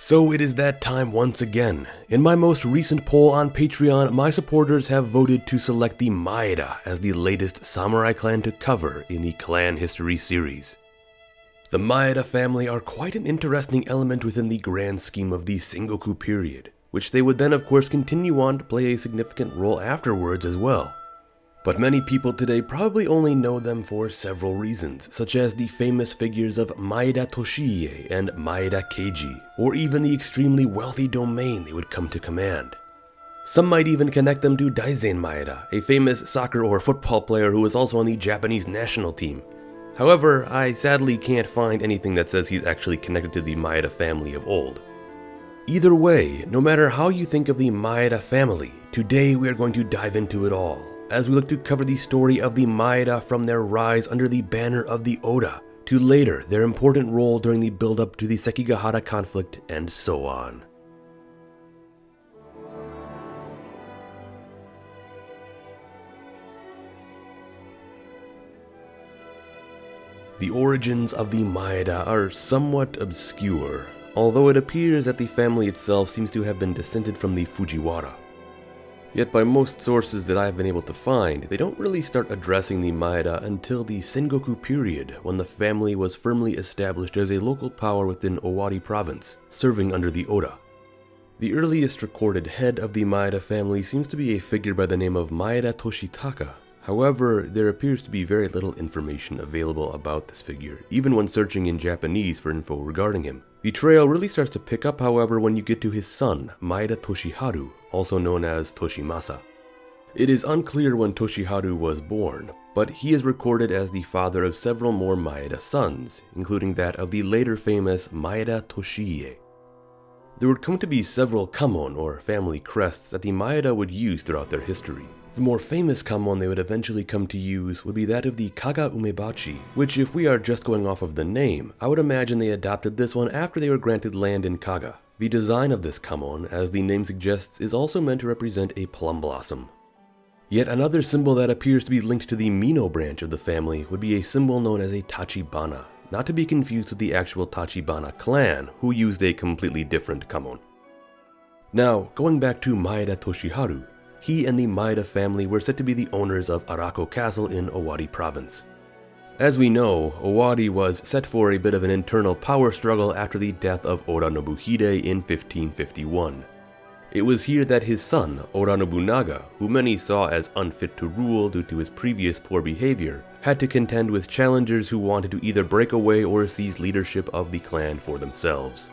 So it is that time once again. In my most recent poll on Patreon, my supporters have voted to select the Maeda as the latest samurai clan to cover in the Clan History series. The Maeda family are quite an interesting element within the grand scheme of the Sengoku period, which they would then of course continue on to play a significant role afterwards as well. But many people today probably only know them for several reasons, such as the famous figures of Maeda Toshiie and Maeda Keiji, or even the extremely wealthy domain they would come to command. Some might even connect them to Daizen Maeda, a famous soccer or football player who was also on the Japanese national team. However, I sadly can't find anything that says he's actually connected to the Maeda family of old. Either way, no matter how you think of the Maeda family, today we are going to dive into it all, as we look to cover the story of the Maeda from their rise under the banner of the Oda, to later their important role during the build-up to the Sekigahara conflict, and so on. The origins of the Maeda are somewhat obscure, although it appears that the family itself seems to have been descended from the Fujiwara. Yet by most sources that I have been able to find, they don't really start addressing the Maeda until the Sengoku period, when the family was firmly established as a local power within Owari province, serving under the Oda. The earliest recorded head of the Maeda family seems to be a figure by the name of Maeda Toshitaka. However, there appears to be very little information available about this figure, even when searching in Japanese for info regarding him. The trail really starts to pick up, however, when you get to his son, Maeda Toshiharu, also known as Toshimasa. It is unclear when Toshiharu was born, but he is recorded as the father of several more Maeda sons, including that of the later famous Maeda Toshiie. There would come to be several kamon, or family crests, that the Maeda would use throughout their history. The more famous kamon they would eventually come to use would be that of the Kaga Umebachi, which, if we are just going off of the name, I would imagine they adopted this one after they were granted land in Kaga. The design of this kamon, as the name suggests, is also meant to represent a plum blossom. Yet another symbol that appears to be linked to the Mino branch of the family would be a symbol known as a Tachibana, not to be confused with the actual Tachibana clan, who used a completely different kamon. Now, going back to Maeda Toshiharu, he and the Maeda family were said to be the owners of Arako Castle in Owari province. As we know, Owari was set for a bit of an internal power struggle after the death of Oda Nobuhide in 1551. It was here that his son, Oda Nobunaga, who many saw as unfit to rule due to his previous poor behavior, had to contend with challengers who wanted to either break away or seize leadership of the clan for themselves.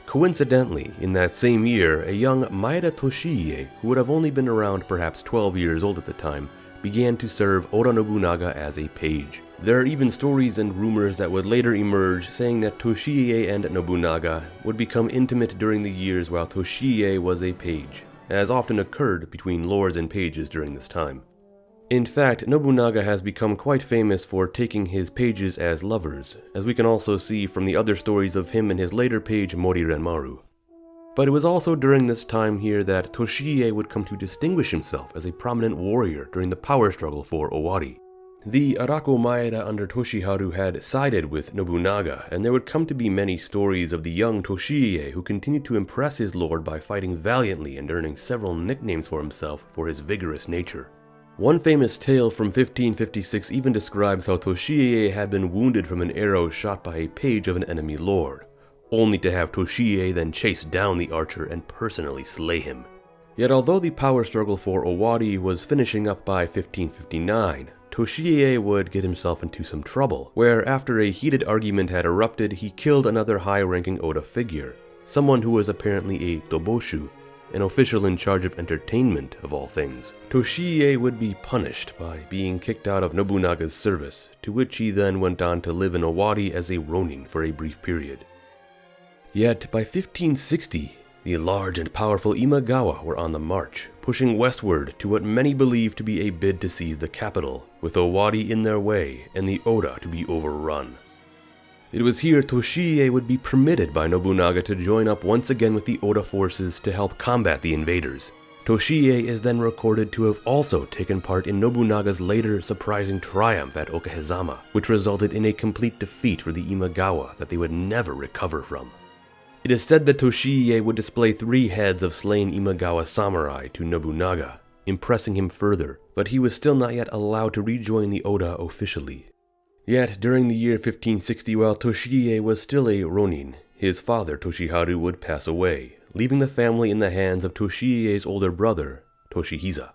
Coincidentally, in that same year, a young Maeda Toshiie, who would have only been around perhaps 12 years old at the time, began to serve Oda Nobunaga as a page. There are even stories and rumors that would later emerge saying that Toshiie and Nobunaga would become intimate during the years while Toshiie was a page, as often occurred between lords and pages during this time. In fact, Nobunaga has become quite famous for taking his pages as lovers, as we can also see from the other stories of him and his later page Mori Renmaru. But it was also during this time here that Toshiie would come to distinguish himself as a prominent warrior during the power struggle for Owari. The Arako Maeda under Toshiharu had sided with Nobunaga, and there would come to be many stories of the young Toshiie who continued to impress his lord by fighting valiantly and earning several nicknames for himself for his vigorous nature. One famous tale from 1556 even describes how Toshiie had been wounded from an arrow shot by a page of an enemy lord, only to have Toshiie then chase down the archer and personally slay him. Yet although the power struggle for Owari was finishing up by 1559, Toshiie would get himself into some trouble, where after a heated argument had erupted, he killed another high-ranking Oda figure, someone who was apparently a Toboshu, an official in charge of entertainment of all things. Toshiie would be punished by being kicked out of Nobunaga's service, to which he then went on to live in Owari as a ronin for a brief period. Yet by 1560, the large and powerful Imagawa were on the march, pushing westward to what many believe to be a bid to seize the capital, with Owari in their way and the Oda to be overrun. It was here Toshiie would be permitted by Nobunaga to join up once again with the Oda forces to help combat the invaders. Toshiie is then recorded to have also taken part in Nobunaga's later surprising triumph at Okehazama, which resulted in a complete defeat for the Imagawa that they would never recover from. It is said that Toshiie would display 3 heads of slain Imagawa samurai to Nobunaga, impressing him further, but he was still not yet allowed to rejoin the Oda officially. Yet, during the year 1560, while Toshiie was still a ronin, his father Toshiharu would pass away, leaving the family in the hands of Toshiie's older brother, Toshihisa.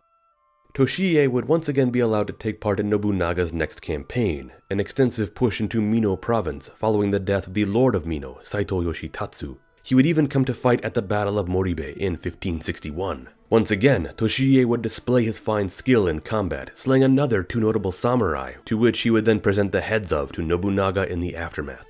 Toshiie would once again be allowed to take part in Nobunaga's next campaign, an extensive push into Mino province following the death of the Lord of Mino, Saito Yoshitatsu. He would even come to fight at the Battle of Moribe in 1561. Once again, Toshiie would display his fine skill in combat, slaying another 2 notable samurai, to which he would then present the heads of to Nobunaga in the aftermath.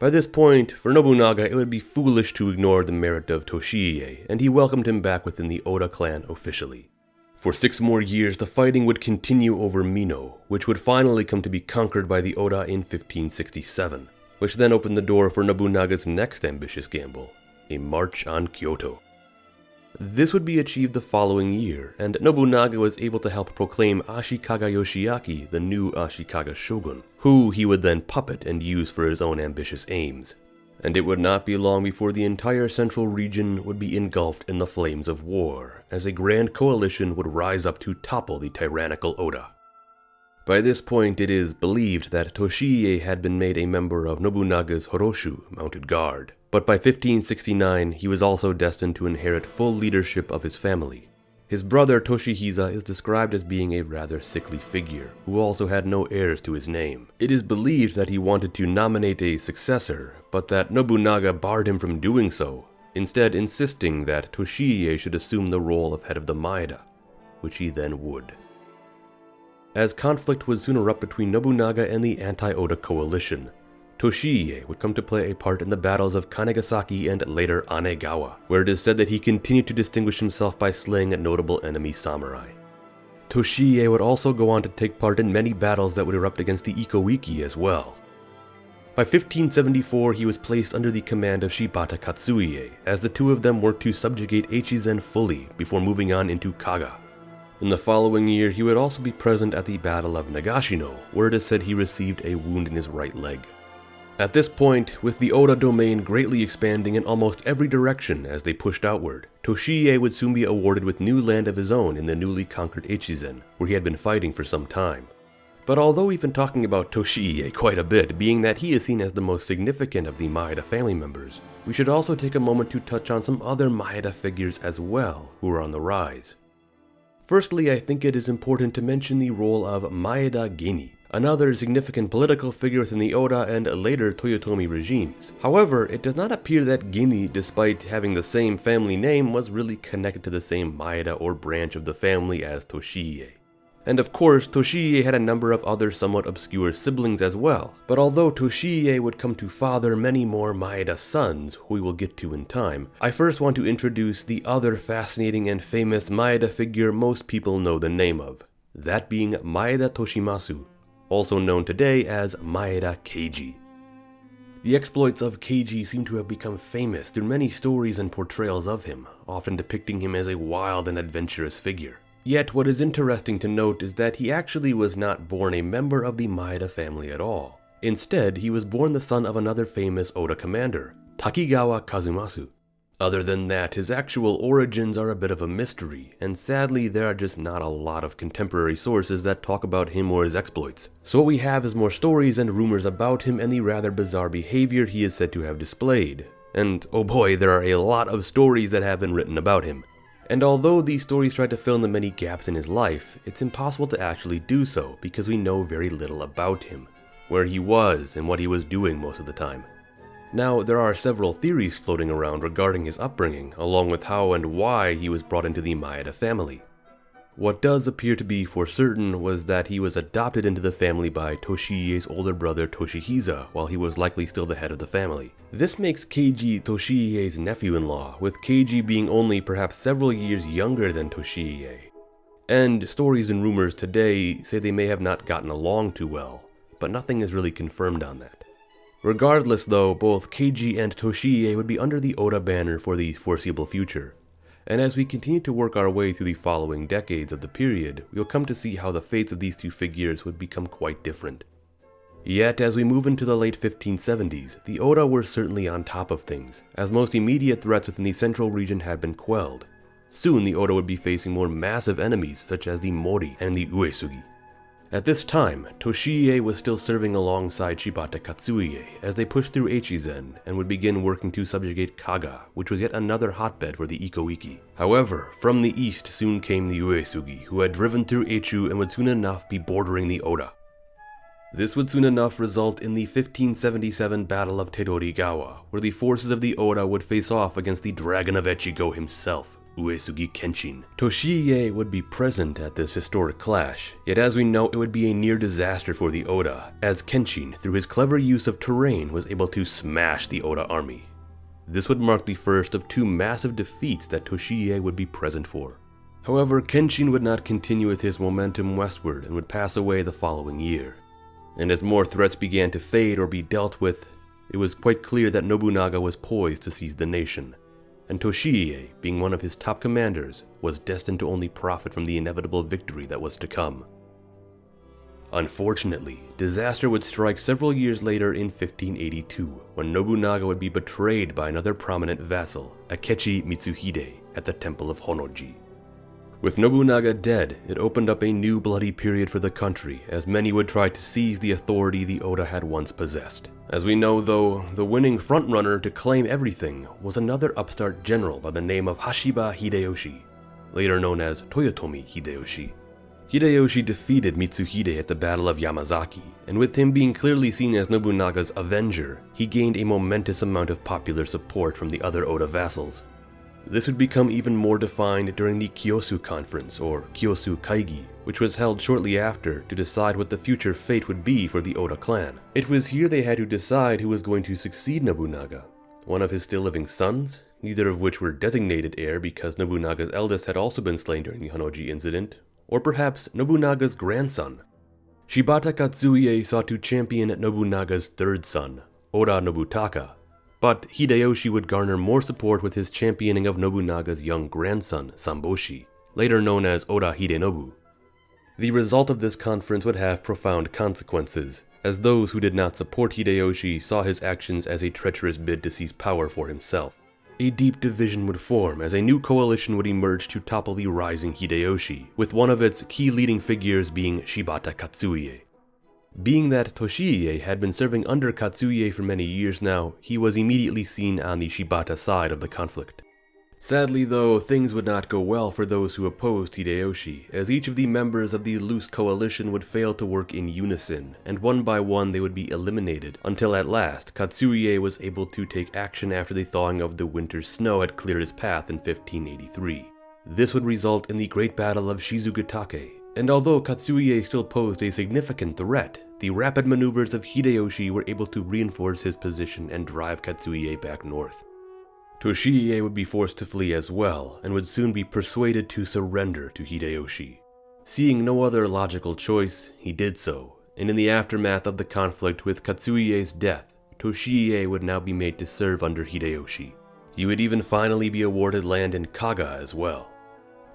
By this point, for Nobunaga, it would be foolish to ignore the merit of Toshiie, and he welcomed him back within the Oda clan officially. For 6 more years, the fighting would continue over Mino, which would finally come to be conquered by the Oda in 1567, which then opened the door for Nobunaga's next ambitious gamble, a march on Kyoto. This would be achieved the following year, and Nobunaga was able to help proclaim Ashikaga Yoshiaki the new Ashikaga shogun, who he would then puppet and use for his own ambitious aims. And it would not be long before the entire central region would be engulfed in the flames of war, as a grand coalition would rise up to topple the tyrannical Oda. By this point, it is believed that Toshiie had been made a member of Nobunaga's Horoshu mounted guard, but by 1569 he was also destined to inherit full leadership of his family. His brother Toshihisa is described as being a rather sickly figure, who also had no heirs to his name. It is believed that he wanted to nominate a successor, but that Nobunaga barred him from doing so, instead insisting that Toshiie should assume the role of head of the Maeda, which he then would. As conflict would soon erupt between Nobunaga and the anti-Oda coalition, Toshiie would come to play a part in the battles of Kanegasaki and later Anegawa, where it is said that he continued to distinguish himself by slaying notable enemy samurai. Toshiie would also go on to take part in many battles that would erupt against the Iko-Iki as well. By 1574, he was placed under the command of Shibata Katsuie, as the 2 of them worked to subjugate Echizen fully before moving on into Kaga. In the following year, he would also be present at the Battle of Nagashino, where it is said he received a wound in his right leg. At this point, with the Oda domain greatly expanding in almost every direction as they pushed outward, Toshiie would soon be awarded with new land of his own in the newly conquered Echizen, where he had been fighting for some time. But although we've been talking about Toshiie quite a bit, being that he is seen as the most significant of the Maeda family members, we should also take a moment to touch on some other Maeda figures as well, who are on the rise. Firstly, I think it is important to mention the role of Maeda Geni, another significant political figure within the Oda and later Toyotomi regimes. However, it does not appear that Geni, despite having the same family name, was really connected to the same Maeda or branch of the family as Toshiie. And of course, Toshiie had a number of other somewhat obscure siblings as well, but although Toshiie would come to father many more Maeda sons, who we will get to in time, I first want to introduce the other fascinating and famous Maeda figure most people know the name of, that being Maeda Toshimasu, also known today as Maeda Keiji. The exploits of Keiji seem to have become famous through many stories and portrayals of him, often depicting him as a wild and adventurous figure. Yet what is interesting to note is that he actually was not born a member of the Maeda family at all. Instead, he was born the son of another famous Oda commander, Takigawa Kazumasu. Other than that, his actual origins are a bit of a mystery, and sadly there are just not a lot of contemporary sources that talk about him or his exploits. So what we have is more stories and rumors about him and the rather bizarre behavior he is said to have displayed. And oh boy, there are a lot of stories that have been written about him. And although these stories try to fill in the many gaps in his life, it's impossible to actually do so because we know very little about him, where he was and what he was doing most of the time. Now, there are several theories floating around regarding his upbringing, along with how and why he was brought into the Maeda family. What does appear to be for certain was that he was adopted into the family by Toshiie's older brother Toshihisa, while he was likely still the head of the family. This makes Keiji Toshiie's nephew-in-law, with Keiji being only perhaps several years younger than Toshiie. And stories and rumors today say they may have not gotten along too well, but nothing is really confirmed on that. Regardless though, both Keiji and Toshiie would be under the Oda banner for the foreseeable future. And as we continue to work our way through the following decades of the period, we'll come to see how the fates of these two figures would become quite different. Yet, as we move into the late 1570s, the Oda were certainly on top of things, as most immediate threats within the central region had been quelled. Soon the Oda would be facing more massive enemies such as the Mori and the Uesugi. At this time, Toshiie was still serving alongside Shibata Katsuie as they pushed through Echizen and would begin working to subjugate Kaga, which was yet another hotbed for the Iko-Iki. However, from the east soon came the Uesugi, who had driven through Echu and would soon enough be bordering the Oda. This would soon enough result in the 1577 Battle of Tedorigawa, where the forces of the Oda would face off against the Dragon of Echigo himself, Uesugi Kenshin. Toshiie would be present at this historic clash, yet as we know it would be a near disaster for the Oda, as Kenshin, through his clever use of terrain, was able to smash the Oda army. This would mark the first of two massive defeats that Toshiie would be present for. However, Kenshin would not continue with his momentum westward and would pass away the following year. And as more threats began to fade or be dealt with, it was quite clear that Nobunaga was poised to seize the nation. And Toshiie, being one of his top commanders, was destined to only profit from the inevitable victory that was to come. Unfortunately, disaster would strike several years later in 1582, when Nobunaga would be betrayed by another prominent vassal, Akechi Mitsuhide, at the Temple of Honnoji. With Nobunaga dead, it opened up a new bloody period for the country, as many would try to seize the authority the Oda had once possessed. As we know though, the winning frontrunner to claim everything was another upstart general by the name of Hashiba Hideyoshi, later known as Toyotomi Hideyoshi. Hideyoshi defeated Mitsuhide at the Battle of Yamazaki, and with him being clearly seen as Nobunaga's avenger, he gained a momentous amount of popular support from the other Oda vassals. This would become even more defined during the Kyosu Conference, or Kyosu Kaigi, which was held shortly after to decide what the future fate would be for the Oda clan. It was here they had to decide who was going to succeed Nobunaga. One of his still living sons, neither of which were designated heir because Nobunaga's eldest had also been slain during the Honnoji incident, or perhaps Nobunaga's grandson. Shibata Katsuie sought to champion Nobunaga's third son, Oda Nobutaka, but Hideyoshi would garner more support with his championing of Nobunaga's young grandson, Samboshi, later known as Oda Hidenobu. The result of this conference would have profound consequences, as those who did not support Hideyoshi saw his actions as a treacherous bid to seize power for himself. A deep division would form as a new coalition would emerge to topple the rising Hideyoshi, with one of its key leading figures being Shibata Katsuie. Being that Toshiie had been serving under Katsuie for many years now, he was immediately seen on the Shibata side of the conflict. Sadly though, things would not go well for those who opposed Hideyoshi, as each of the members of the loose coalition would fail to work in unison, and one by one they would be eliminated, until at last Katsuie was able to take action after the thawing of the winter snow had cleared his path in 1583. This would result in the Great Battle of Shizugatake, and although Katsuie still posed a significant threat, the rapid maneuvers of Hideyoshi were able to reinforce his position and drive Katsuie back north. Toshiie would be forced to flee as well, and would soon be persuaded to surrender to Hideyoshi. Seeing no other logical choice, he did so, and in the aftermath of the conflict with Katsuie's death, Toshiie would now be made to serve under Hideyoshi. He would even finally be awarded land in Kaga as well.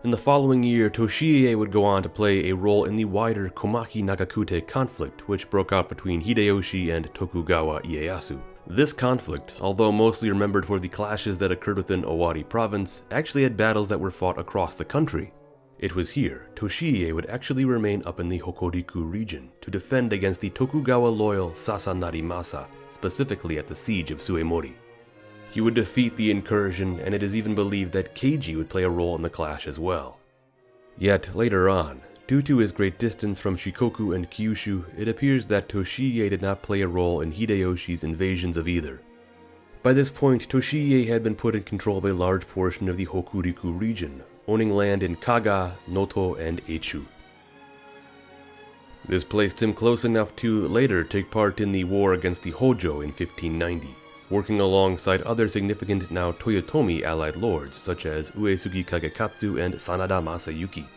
In the following year, Toshiie would go on to play a role in the wider Komaki-Nagakute conflict, which broke out between Hideyoshi and Tokugawa Ieyasu. This conflict, although mostly remembered for the clashes that occurred within Owari province, actually had battles that were fought across the country. It was here Toshiie would actually remain up in the Hokuriku region to defend against the Tokugawa-loyal Sasanari-masa, specifically at the siege of Suemori. He would defeat the incursion, and it is even believed that Keiji would play a role in the clash as well. Yet later on, due to his great distance from Shikoku and Kyushu, it appears that Toshiie did not play a role in Hideyoshi's invasions of either. By this point, Toshiie had been put in control of a large portion of the Hokuriku region, owning land in Kaga, Noto, and Echu. This placed him close enough to later take part in the war against the Hojo in 1590. Working alongside other significant now Toyotomi allied lords such as Uesugi Kagekatsu and Sanada Masayuki.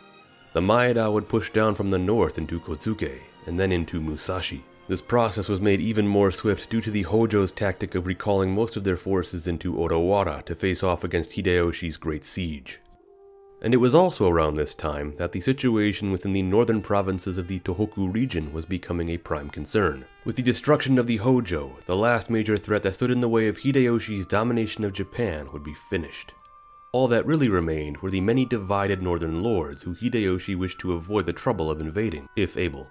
The Maeda would push down from the north into Kotsuke, and then into Musashi. This process was made even more swift due to the Hojo's tactic of recalling most of their forces into Odawara to face off against Hideyoshi's great siege. And it was also around this time that the situation within the northern provinces of the Tohoku region was becoming a prime concern. With the destruction of the Hojo, the last major threat that stood in the way of Hideyoshi's domination of Japan would be finished. All that really remained were the many divided northern lords who Hideyoshi wished to avoid the trouble of invading, if able.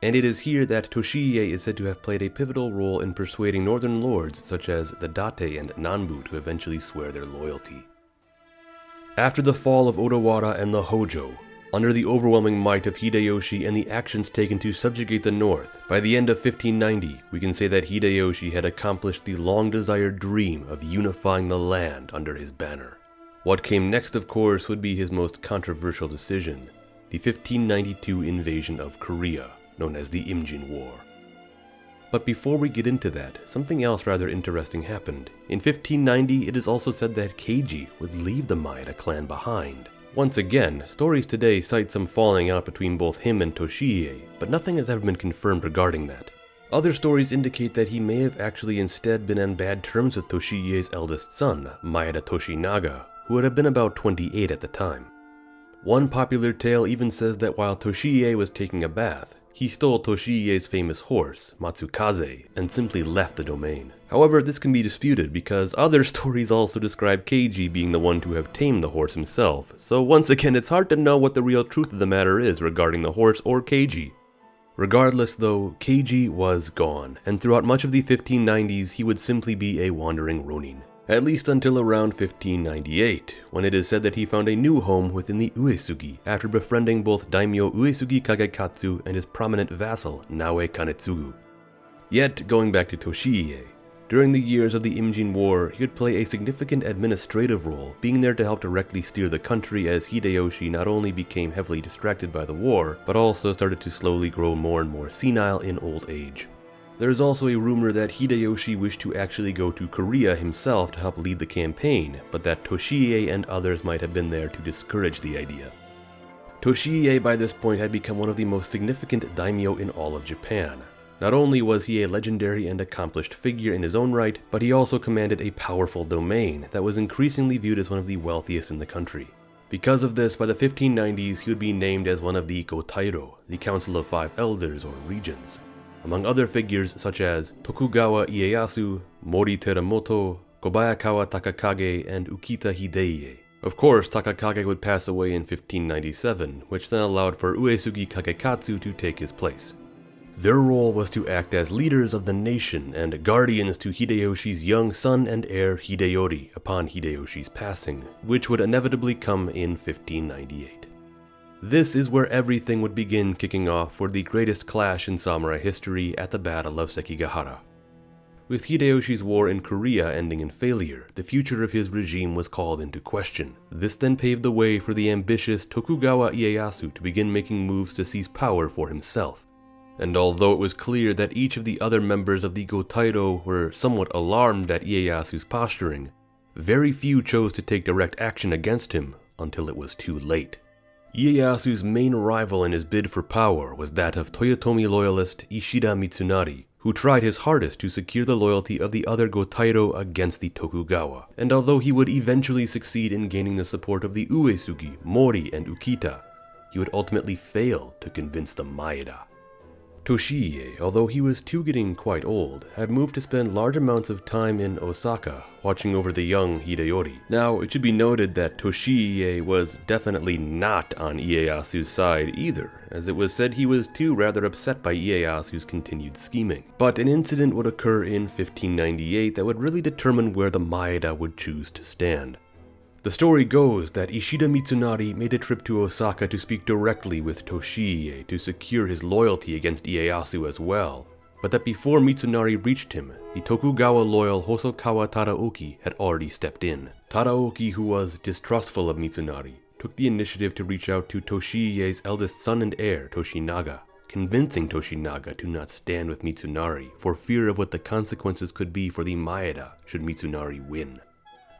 And it is here that Toshiie is said to have played a pivotal role in persuading northern lords such as the Date and Nanbu to eventually swear their loyalty. After the fall of Odawara and the Hojo, under the overwhelming might of Hideyoshi and the actions taken to subjugate the north, by the end of 1590, we can say that Hideyoshi had accomplished the long-desired dream of unifying the land under his banner. What came next, of course, would be his most controversial decision, the 1592 invasion of Korea, known as the Imjin War. But before we get into that, something else rather interesting happened. In 1590, it is also said that Keiji would leave the Maeda clan behind. Once again, stories today cite some falling out between both him and Toshiie, but nothing has ever been confirmed regarding that. Other stories indicate that he may have actually instead been on bad terms with Toshiie's eldest son, Maeda Toshinaga, who would have been about 28 at the time. One popular tale even says that while Toshiie was taking a bath, he stole Toshiie's famous horse, Matsukaze, and simply left the domain. However, this can be disputed because other stories also describe Keiji being the one to have tamed the horse himself, so once again it's hard to know what the real truth of the matter is regarding the horse or Keiji. Regardless though, Keiji was gone, and throughout much of the 1590s he would simply be a wandering ronin. At least until around 1598, when it is said that he found a new home within the Uesugi after befriending both daimyo Uesugi Kagekatsu and his prominent vassal, Naoe Kanetsugu. Yet, going back to Toshiie, during the years of the Imjin War, he would play a significant administrative role, being there to help directly steer the country as Hideyoshi not only became heavily distracted by the war, but also started to slowly grow more and more senile in old age. There is also a rumor that Hideyoshi wished to actually go to Korea himself to help lead the campaign, but that Toshiie and others might have been there to discourage the idea. Toshiie by this point had become one of the most significant daimyo in all of Japan. Not only was he a legendary and accomplished figure in his own right, but he also commanded a powerful domain that was increasingly viewed as one of the wealthiest in the country. Because of this, by the 1590s he would be named as one of the Gotairo, the Council of Five Elders or Regents, among other figures such as Tokugawa Ieyasu, Mori Teramoto, Kobayakawa Takakage, and Ukita Hideye. Of course, Takakage would pass away in 1597, which then allowed for Uesugi Kagekatsu to take his place. Their role was to act as leaders of the nation and guardians to Hideyoshi's young son and heir Hideyori upon Hideyoshi's passing, which would inevitably come in 1598. This is where everything would begin kicking off for the greatest clash in samurai history at the Battle of Sekigahara. With Hideyoshi's war in Korea ending in failure, the future of his regime was called into question. This then paved the way for the ambitious Tokugawa Ieyasu to begin making moves to seize power for himself. And although it was clear that each of the other members of the Gotairo were somewhat alarmed at Ieyasu's posturing, very few chose to take direct action against him until it was too late. Ieyasu's main rival in his bid for power was that of Toyotomi loyalist Ishida Mitsunari, who tried his hardest to secure the loyalty of the other Gotairo against the Tokugawa. And although he would eventually succeed in gaining the support of the Uesugi, Mori, and Ukita, he would ultimately fail to convince the Maeda. Toshiie, although he was too getting quite old, had moved to spend large amounts of time in Osaka, watching over the young Hideyori. Now, it should be noted that Toshiie was definitely not on Ieyasu's side either, as it was said he was too rather upset by Ieyasu's continued scheming. But an incident would occur in 1598 that would really determine where the Maeda would choose to stand. The story goes that Ishida Mitsunari made a trip to Osaka to speak directly with Toshiie to secure his loyalty against Ieyasu as well, but that before Mitsunari reached him, the Tokugawa loyal Hosokawa Tadaoki had already stepped in. Tadaoki, who was distrustful of Mitsunari, took the initiative to reach out to Toshiie's eldest son and heir, Toshinaga, convincing Toshinaga to not stand with Mitsunari for fear of what the consequences could be for the Maeda should Mitsunari win.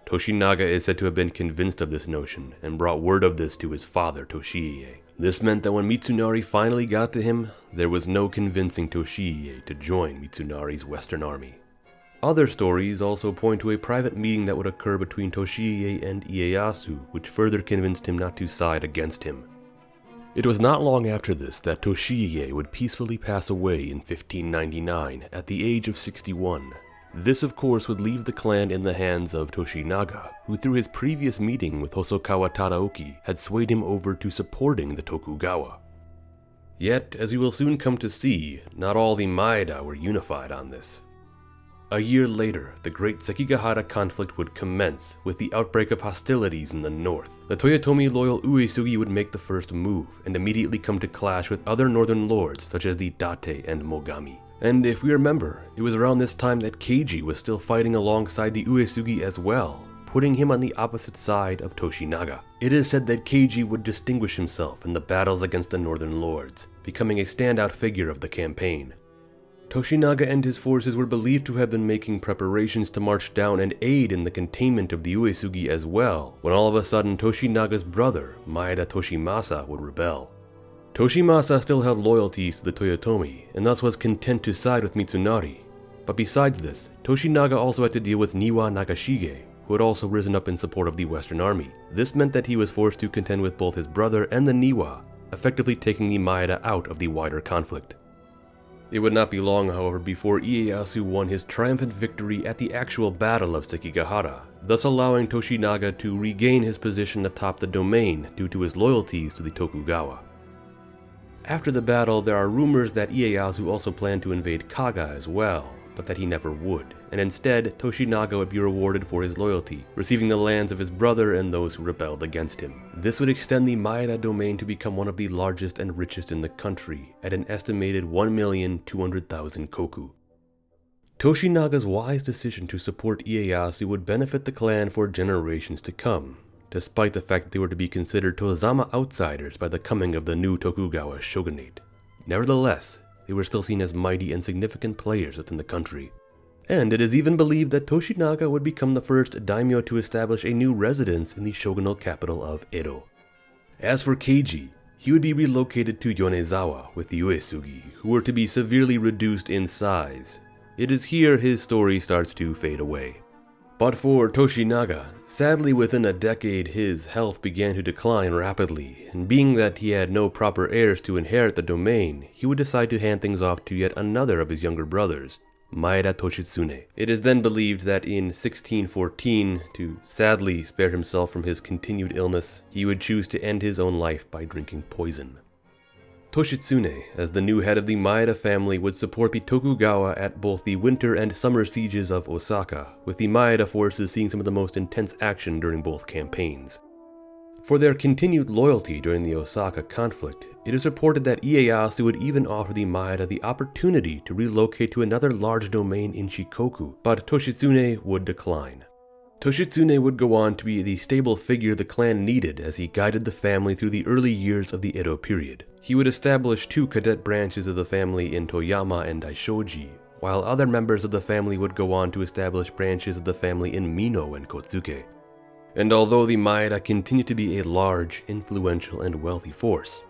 Toshinaga is said to have been convinced of this notion and brought word of this to his father, Toshiie. This meant that when Mitsunari finally got to him, there was no convincing Toshiie to join Mitsunari's Western army. Other stories also point to a private meeting that would occur between Toshiie and Ieyasu, which further convinced him not to side against him. It was not long after this that Toshiie would peacefully pass away in 1599 at the age of 61. This of course would leave the clan in the hands of Toshinaga, who through his previous meeting with Hosokawa Tadaoki had swayed him over to supporting the Tokugawa. Yet, as we will soon come to see, not all the Maeda were unified on this. A year later, the great Sekigahara conflict would commence, with the outbreak of hostilities in the north. The Toyotomi loyal Uesugi would make the first move, and immediately come to clash with other northern lords such as the Date and Mogami. And if we remember, it was around this time that Keiji was still fighting alongside the Uesugi as well, putting him on the opposite side of Toshinaga. It is said that Keiji would distinguish himself in the battles against the northern lords, becoming a standout figure of the campaign. Toshinaga and his forces were believed to have been making preparations to march down and aid in the containment of the Uesugi as well, when all of a sudden Toshinaga's brother, Maeda Toshimasa, would rebel. Toshimasa still held loyalties to the Toyotomi, and thus was content to side with Mitsunari. But besides this, Toshinaga also had to deal with Niwa Nagashige, who had also risen up in support of the Western Army. This meant that he was forced to contend with both his brother and the Niwa, effectively taking the Maeda out of the wider conflict. It would not be long, however, before Ieyasu won his triumphant victory at the actual Battle of Sekigahara, thus allowing Toshinaga to regain his position atop the domain due to his loyalties to the Tokugawa. After the battle, there are rumors that Ieyasu also planned to invade Kaga as well, but that he never would, and instead Toshinaga would be rewarded for his loyalty, receiving the lands of his brother and those who rebelled against him. This would extend the Maeda domain to become one of the largest and richest in the country, at an estimated 1,200,000 koku. Toshinaga's wise decision to support Ieyasu would benefit the clan for generations to come, despite the fact that they were to be considered Tozama outsiders by the coming of the new Tokugawa shogunate. Nevertheless, they were still seen as mighty and significant players within the country. And it is even believed that Toshinaga would become the first daimyo to establish a new residence in the shogunal capital of Edo. As for Keiji, he would be relocated to Yonezawa with the Uesugi, who were to be severely reduced in size. It is here his story starts to fade away. But for Toshinaga, sadly within a decade his health began to decline rapidly, and being that he had no proper heirs to inherit the domain, he would decide to hand things off to yet another of his younger brothers, Maeda Toshitsune. It is then believed that in 1614, to sadly spare himself from his continued illness, he would choose to end his own life by drinking poison. Toshitsune, as the new head of the Maeda family, would support the Tokugawa at both the winter and summer sieges of Osaka, with the Maeda forces seeing some of the most intense action during both campaigns. For their continued loyalty during the Osaka conflict, it is reported that Ieyasu would even offer the Maeda the opportunity to relocate to another large domain in Shikoku, but Toshitsune would decline. Toshitsune would go on to be the stable figure the clan needed as he guided the family through the early years of the Edo period. He would establish 2 cadet branches of the family in Toyama and Daishoji, while other members of the family would go on to establish branches of the family in Mino and Kotsuke. And although the Maeda continued to be a large, influential, and wealthy force,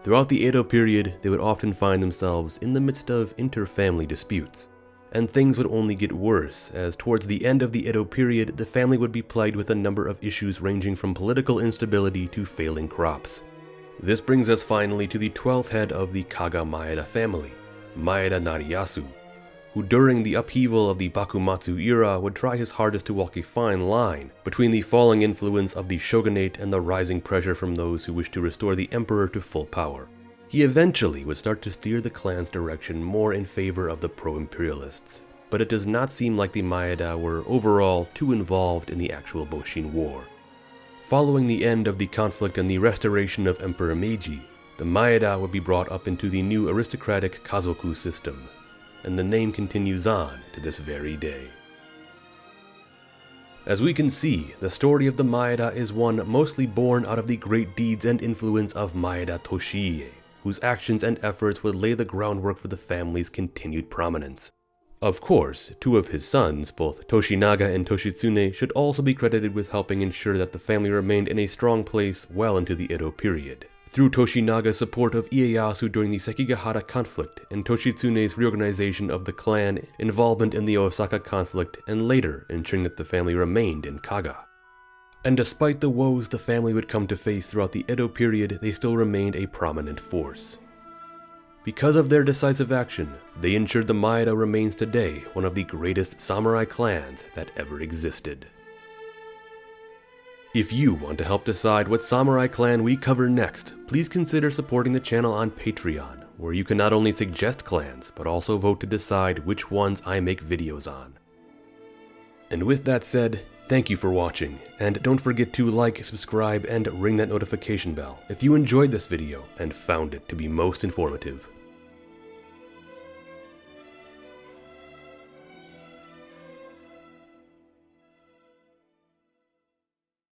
throughout the Edo period they would often find themselves in the midst of inter-family disputes. And things would only get worse, as towards the end of the Edo period, the family would be plagued with a number of issues ranging from political instability to failing crops. This brings us finally to the 12th head of the Kaga Maeda family, Maeda Nariyasu, who during the upheaval of the Bakumatsu era would try his hardest to walk a fine line between the falling influence of the shogunate and the rising pressure from those who wished to restore the emperor to full power. He eventually would start to steer the clan's direction more in favor of the pro-imperialists, but it does not seem like the Maeda were overall too involved in the actual Boshin War. Following the end of the conflict and the restoration of Emperor Meiji, the Maeda would be brought up into the new aristocratic Kazoku system, and the name continues on to this very day. As we can see, the story of the Maeda is one mostly born out of the great deeds and influence of Maeda Toshiie, whose actions and efforts would lay the groundwork for the family's continued prominence. Of course, 2 of his sons, both Toshinaga and Toshitsune, should also be credited with helping ensure that the family remained in a strong place well into the Edo period, Through Toshinaga's support of Ieyasu during the Sekigahara conflict and Toshitsune's reorganization of the clan, involvement in the Osaka conflict, and later ensuring that the family remained in Kaga. And despite the woes the family would come to face throughout the Edo period, they still remained a prominent force. Because of their decisive action, they ensured the Maeda remains today one of the greatest samurai clans that ever existed. If you want to help decide what samurai clan we cover next, please consider supporting the channel on Patreon, where you can not only suggest clans, but also vote to decide which ones I make videos on. And with that said, thank you for watching, and don't forget to like, subscribe, and ring that notification bell if you enjoyed this video and found it to be most informative.